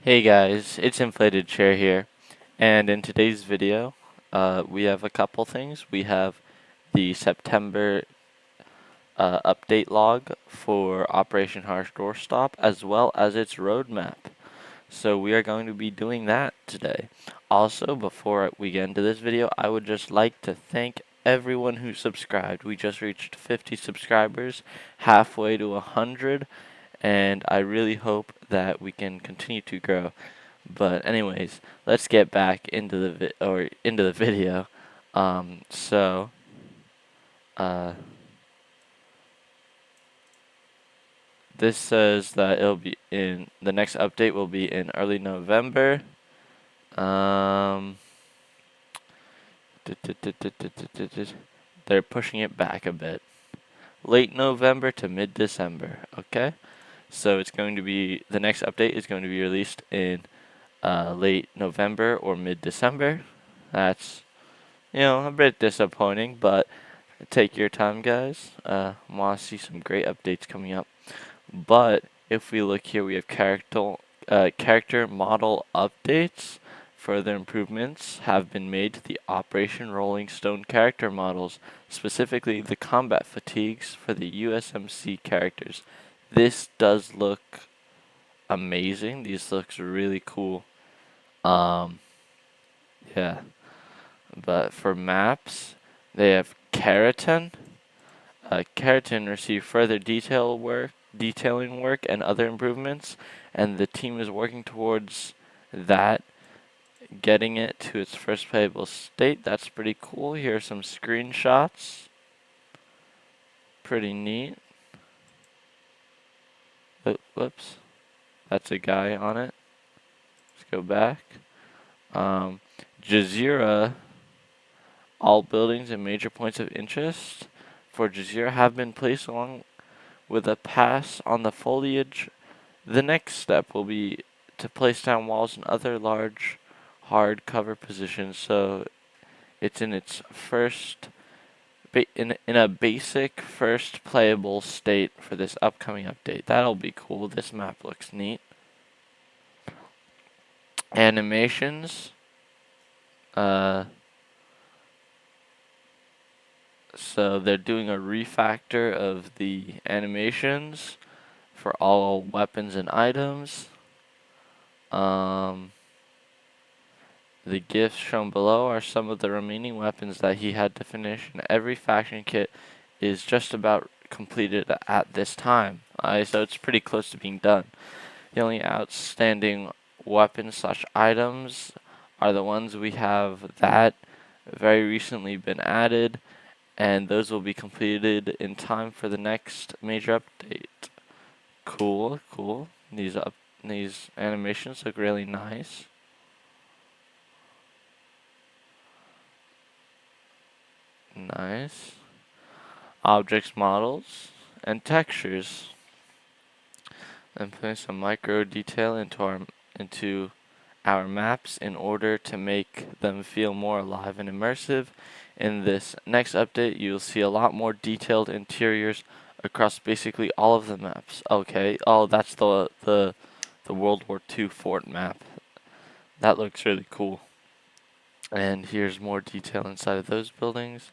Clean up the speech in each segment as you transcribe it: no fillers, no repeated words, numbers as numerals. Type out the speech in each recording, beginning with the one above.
Hey guys, it's Inflated Chair here, and in today's video, we have a couple things. We have the September update log for Operation Harsh Doorstop, as well as its roadmap. So we are going to be doing that today. Also, before we get into this video, I would just like to thank everyone who subscribed. We just reached 50 subscribers, halfway to 100, and I really hope that we can continue to grow. But anyways, let's get back into the video. Um, so uh, this says that it'll be in the next update will be in early November. Um, they're pushing it back a bit, late November to mid-December. Okay, so it's going to be the next update is going to be released in late November or mid-December. That's a bit disappointing, but take your time, guys. Want to see some great updates coming up. But if we look here, we have character model updates. Further improvements have been made to the Operation Rolling Stone character models, specifically the combat fatigues for the USMC characters. This does look amazing. These looks really cool. Um, yeah. But for maps, they have Keratin. Keratin received further detailing work, and other improvements, and the team is working towards that, getting it to its first playable state. That's pretty cool. Here are some screenshots. Pretty neat. Oh, whoops. That's a guy on it. Let's go back. Um, Jazeera. All buildings and major points of interest for Jazeera have been placed along with a pass on the foliage. The next step will be to place down walls and other large hard cover positions so it's in its first in a basic first playable state for this upcoming update. That'll be cool. This map looks neat. Animations. So they're doing a refactor of the animations for all weapons and items. The gifts shown below are some of the remaining weapons that he had to finish, and every faction kit is just about completed at this time. So it's pretty close to being done. The only outstanding weapons/items are the ones we have that very recently been added, and those will be completed in time for the next major update. Cool, cool. These animations look really nice. Nice. Objects, models, and textures. And putting some micro detail into our maps in order to make them feel more alive and immersive. In this next update, you'll see a lot more detailed interiors across basically all of the maps. Okay. Oh, that's the World War II fort map. That looks really cool. And here's more detail inside of those buildings.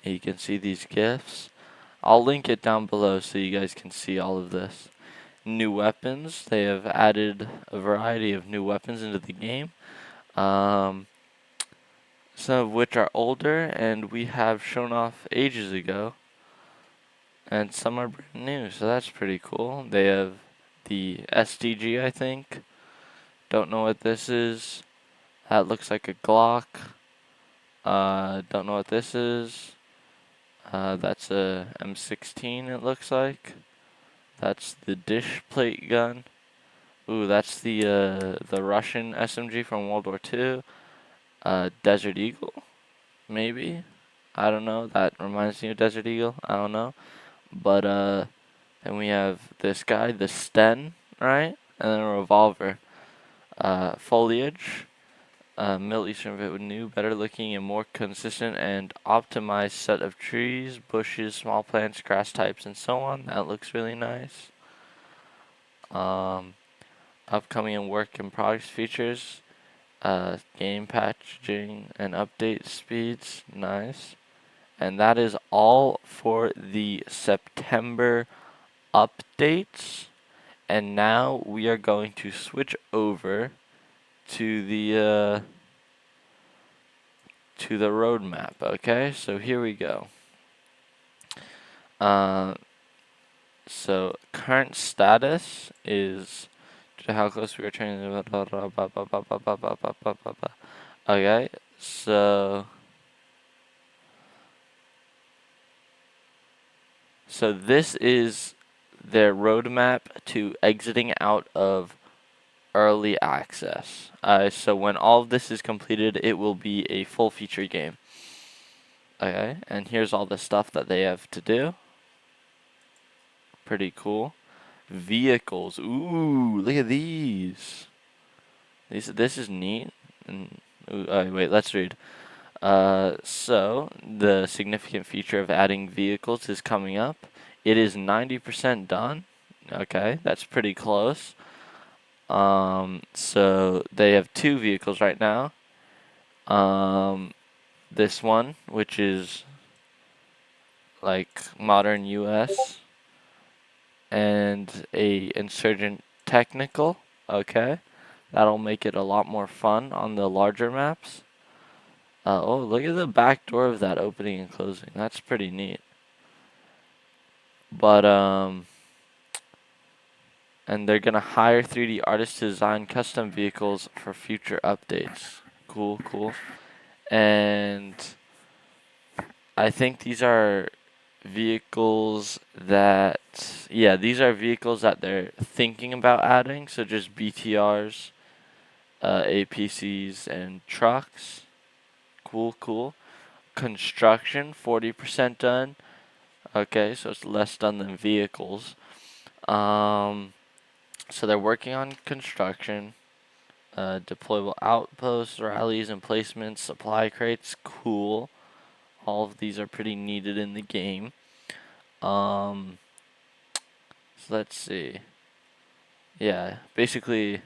And you can see these GIFs. I'll link it down below so you guys can see all of this. New weapons. They have added a variety of new weapons into the game. Some of which are older and we have shown off ages ago. And some are brand new, so that's pretty cool. They have the SDG, I think. Don't know what this is. That looks like a Glock. Don't know what this is. That's a M16, it looks like. That's the dish plate gun. Ooh, that's the Russian SMG from World War II. Desert Eagle, maybe. I don't know. That reminds me of Desert Eagle. I don't know. But then we have this guy, the Sten, right? And then a revolver. Foliage. Middle Eastern bit with new, better looking, and more consistent and optimized set of trees, bushes, small plants, grass types, and so on. That looks really nice. upcoming and work in progress features, game packaging and update speeds. Nice. And that is all for the September updates. And now we are going to switch over to the roadmap. Okay, so here we go. So current status is how close we are trying to. Okay, so this is their roadmap to exiting out of early access. So when all of this is completed, it will be a full feature game. Okay, and here's all the stuff that they have to do. Pretty cool. Vehicles. Ooh, look at these. This is neat. And wait, let's read. So the significant feature of adding vehicles is coming up. It is 90% done. Okay, that's pretty close. So they have 2 vehicles right now. This one, which is like modern US, and a insurgent technical. Okay, that'll make it a lot more fun on the larger maps. Oh, look at the back door of that opening and closing. That's pretty neat. But and they're gonna hire 3D artists to design custom vehicles for future updates. Cool, cool. And I think these are vehicles that, yeah, these are vehicles that they're thinking about adding. So just BTRs, APCs, and trucks. Cool, cool. Construction, 40% done. Okay, so it's less done than vehicles. So they're working on construction, deployable outposts, rallies, and placements, supply crates. Cool. All of these are pretty needed in the game. So let's see. Yeah, basically,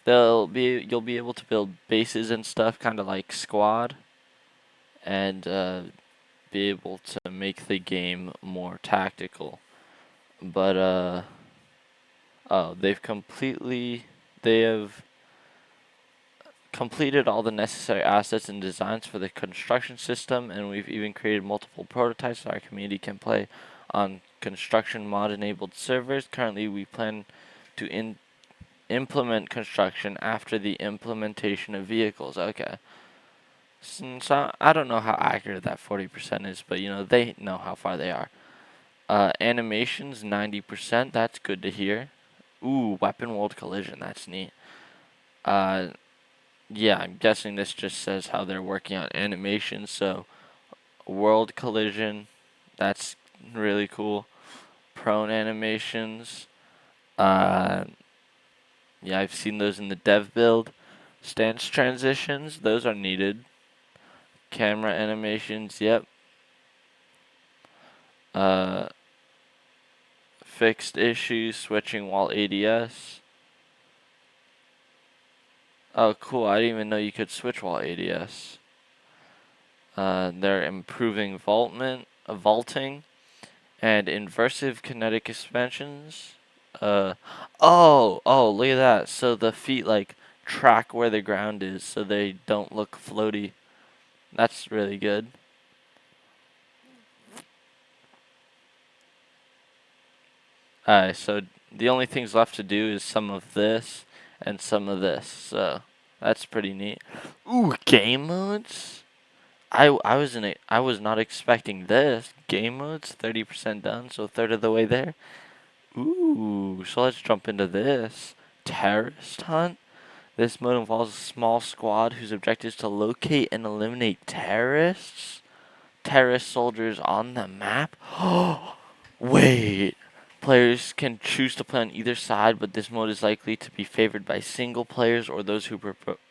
you'll be able to build bases and stuff, kind of like Squad, and be able to make the game more tactical. But oh, they have completed all the necessary assets and designs for the construction system, and we've even created multiple prototypes so our community can play on construction mod enabled servers. Currently, we plan to implement construction after the implementation of vehicles. Okay. So I don't know how accurate that 40% is, but they know how far they are. Animations 90%. That's good to hear. Ooh, weapon world collision. That's neat. Yeah, I'm guessing this just says how they're working on animation. So, world collision, that's really cool. Prone animations, yeah, I've seen those in the dev build. Stance transitions, those are needed. Camera animations, yep. Fixed issues, switching while ADS. Oh, cool, I didn't even know you could switch while ADS. They're improving vaulting, and inversive kinetic expansions. Oh, look at that. So the feet like track where the ground is so they don't look floaty. That's really good. Alright, so the only things left to do is some of this and some of this. So that's pretty neat. Ooh, game modes? I was not expecting this. Game modes, 30% done, so a third of the way there. Ooh, so let's jump into this. Terrorist hunt? This mode involves a small squad whose objective is to locate and eliminate terrorist soldiers on the map. Wait. Players can choose to play on either side, but this mode is likely to be favored by single players or those who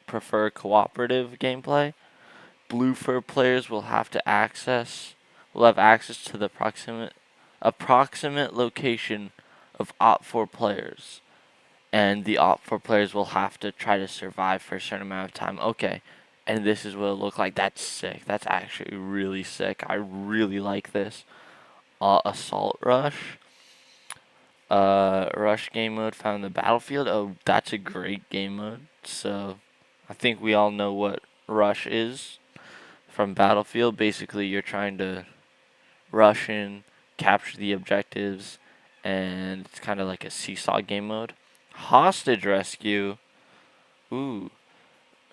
prefer cooperative gameplay. Blue fur players will have access to the approximate location of OPT4 players. and the op4 players will have to try to survive for a certain amount of time. Okay, and this is what it looked like. That's sick. That's actually really sick. I really like this. Assault Rush. Rush game mode found in the battlefield. Oh, that's a great game mode. So, I think we all know what Rush is from Battlefield. Basically, you're trying to rush in, capture the objectives, and it's kind of like a seesaw game mode. Hostage Rescue. Ooh.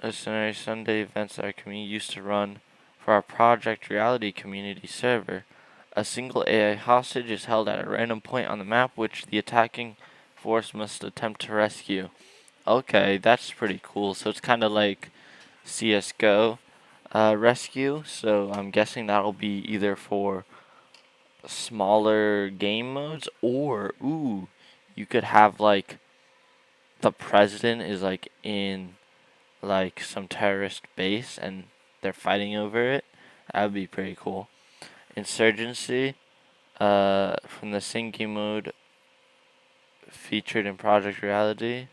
Listener Sunday events that our community used to run for our Project Reality community server. A single AI hostage is held at a random point on the map which the attacking force must attempt to rescue. Okay, that's pretty cool. So it's kind of like CSGO rescue. So I'm guessing that'll be either for smaller game modes or, ooh, you could have like the president is like in like some terrorist base and they're fighting over it. That would be pretty cool. Insurgency, from the same game mode featured in Project Reality.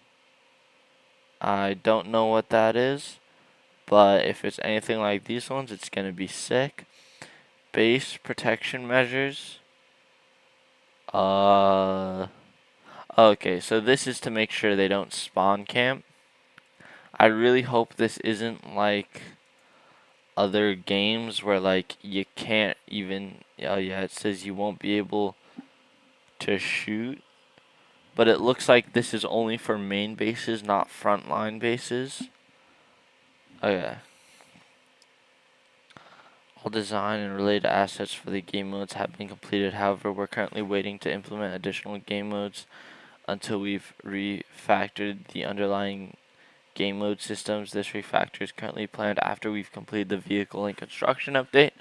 I don't know what that is, but if it's anything like these ones, it's gonna be sick. Base protection measures. Okay, so this is to make sure they don't spawn camp. I really hope this isn't like other games where like you can't even, oh yeah, it says you won't be able to shoot, but it looks like this is only for main bases, not frontline bases. Okay. All design and related assets for the game modes have been completed. However, we're currently waiting to implement additional game modes until we've refactored the underlying game mode systems. This refactor is currently planned after we've completed the vehicle and construction update.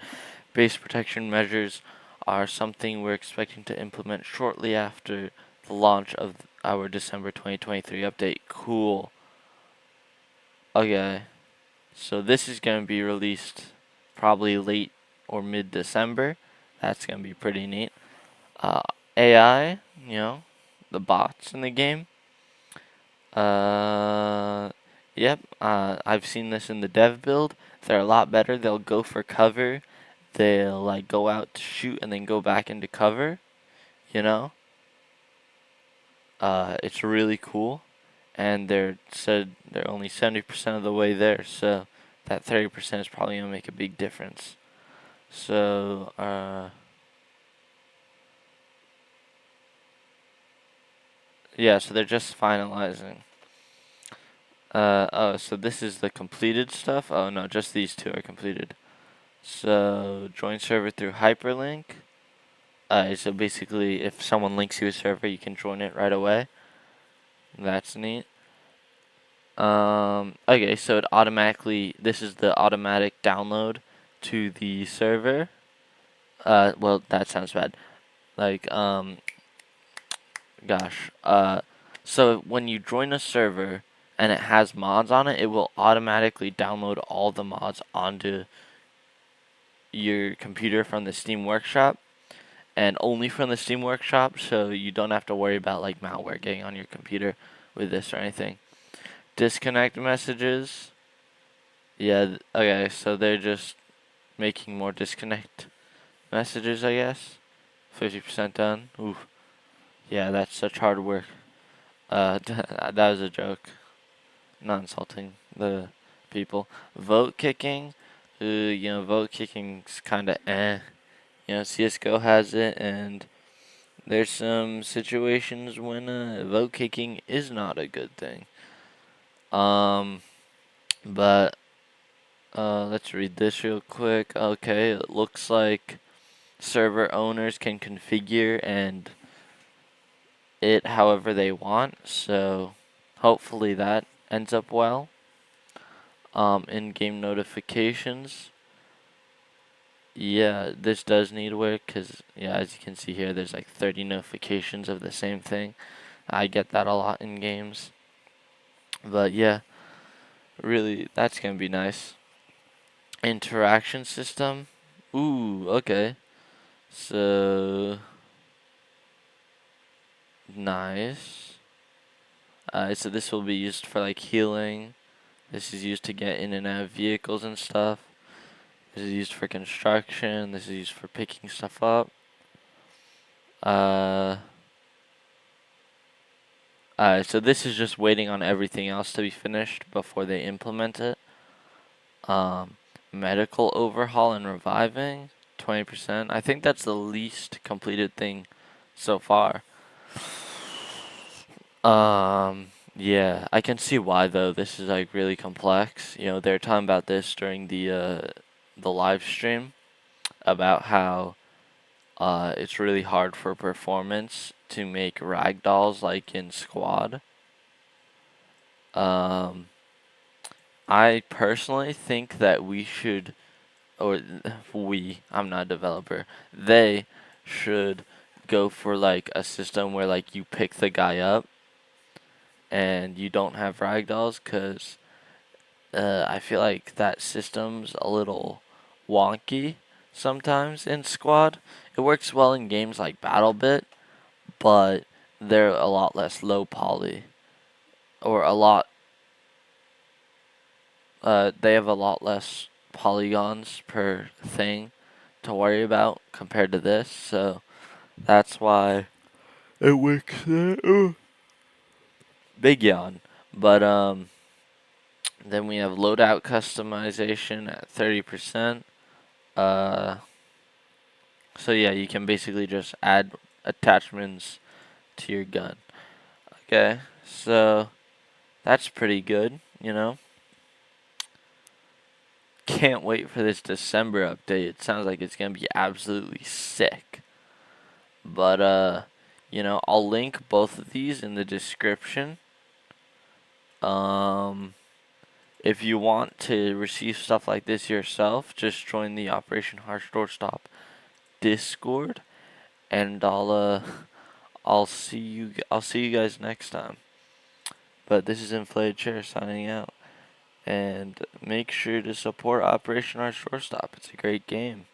Base protection measures are something we're expecting to implement shortly after the launch of our December 2023 update. Cool. Okay, so this is going to be released probably late or mid-December. That's going to be pretty neat. AI, the bots in the game. Yep, I've seen this in the dev build. They're a lot better. They'll go for cover. They'll like go out to shoot and then go back into cover. You know, it's really cool. And they're said they're only 70% of the way there, so that 30% is probably gonna make a big difference. So, yeah, so they're just finalizing. Oh, so this is the completed stuff? Oh, no, just these two are completed. So, join server through hyperlink. So basically, if someone links you a server, you can join it right away. That's neat. Okay, so this is the automatic download to the server. Well, that sounds bad. Like, gosh. So when you join a server and it has mods on it, it will automatically download all the mods onto your computer from the Steam Workshop, and only from the Steam Workshop, so you don't have to worry about like malware getting on your computer with this or anything. Disconnect messages. Yeah, okay, so they're just making more disconnect messages, I guess. 50% done. Ooh. Yeah, that's such hard work. That was a joke. Not insulting the people. Vote kicking. Vote kicking's kind of eh. CSGO has it, and there's some situations when vote kicking is not a good thing. But let's read this real quick. Okay, it looks like server owners can configure and it however they want, so hopefully that ends up well. In-game notifications. Yeah, this does need work because, yeah, as you can see here, there's like 30 notifications of the same thing. I get that a lot in games. But yeah, really, that's going to be nice. Interaction system. Ooh, okay. So, nice. So this will be used for like healing. This is used to get in and out of vehicles and stuff. This is used for construction. This is used for picking stuff up. So this is just waiting on everything else to be finished before they implement it. Medical overhaul and reviving, 20%. I think that's the least completed thing so far. Yeah, I can see why though. This is like really complex. You know, they were talking about this during the live stream about how it's really hard for performance to make ragdolls like in Squad. I personally think that we should, or I'm not a developer, they should go for like a system where like you pick the guy up and you don't have ragdolls, because I feel like that system's a little wonky sometimes in Squad. It works well in games like BattleBit, but they're a lot less low poly, or a lot. They have a lot less polygons per thing to worry about compared to this, so that's why it works there. Big yawn. But then we have loadout customization at 30%. So yeah, you can basically just add attachments to your gun. Okay, so that's pretty good, you know. Can't wait for this December update. It sounds like it's gonna be absolutely sick. But you know, I'll link both of these in the description. If you want to receive stuff like this yourself, just join the Operation Harsh Doorstop Discord, and I'll see you guys next time. But this is Inflated Chair signing out, and make sure to support Operation Harsh Doorstop. It's a great game.